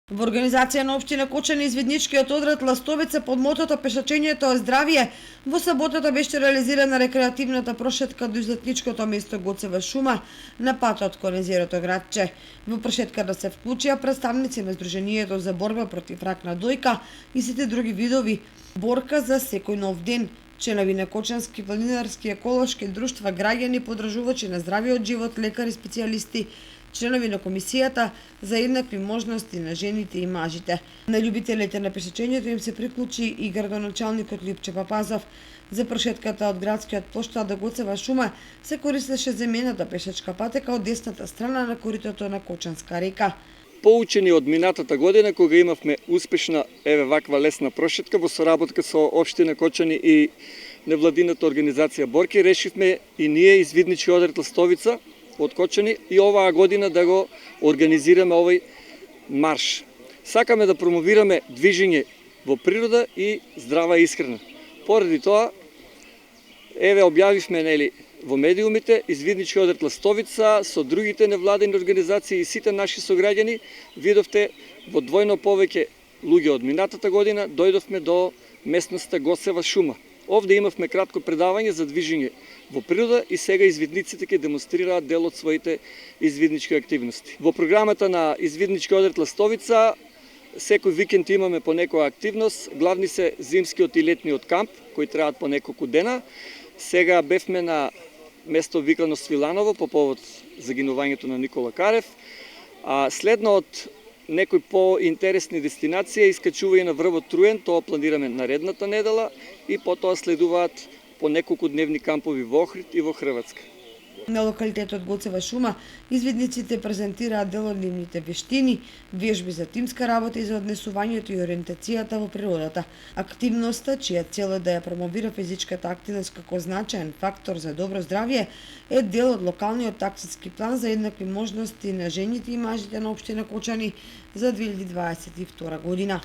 Во организација на општина Кочани изведничкиот одред Ластовица под мотото Пешачењето е здравје, во саботата беше реализирана рекреативната прошетка до излетничкото место Гоцева шума на патот кон езерото Градче. Во прошетката се вклучија представници на Сдруженијето за борба против рак на дојка и сите други видови борка за секој нов ден. Членови на Кочански планинарски еколошки друштва, граѓани подржувачи на здравиот живот, лекари специјалисти, членови на комисијата за еднакви можности на жените и мажите. На љубителите на пешачењето им се приклучи и градоначалникот Лјупче Папазов. За прошетката од градскиот плоштад до Гоцева шума се користеше земената пешачка патека од десната страна на коритото на Кочанска река. Поучени од минатата година, кога имавме успешна ваква лесна прошетка во соработка со општина Кочани и невладината организација Борки, решивме и ние извиднички одред Ластовица од Кочани и оваа година да го организираме овој марш. Сакаме да промовираме движење во природа и здрава исхрана. Поради тоа, објавивме во медиумите извиднички одред Ластовица со другите невладени организации и сите наши сограѓани. Видовте во двојно повеќе луѓе од минатата година дојдовме до местноста Гоцева шума. Овде имавме кратко предавање за движење во природа и сега извидниците ќе демонстрираат дел од своите извиднички активности. Во програмата на извиднички одред Ластовица секој викенд имаме по некоја активност. Главни се зимскиот и летниот камп, кои траат по неколку дена. Сега бевме на место викано Свиланово по повод загинувањето на Никола Карев. А следно од некои поинтересни дестинации искачува и на врвот Труен, тоа планираме наредната недела и потоа следуваат по неколку дневни кампови во Охрид и во Хрватска. На локалитетот Гоцева шума извидниците презентираат дел од нивните вештини, вежби за тимска работа и за однесувањето и ориентацијата во природата. Активноста, чија цел е да ја промовира физичката активност како значаен фактор за добро здравје, е дел од локалниот акциски план за еднакви можности на жените и мажите на општина Кочани за 2022 година.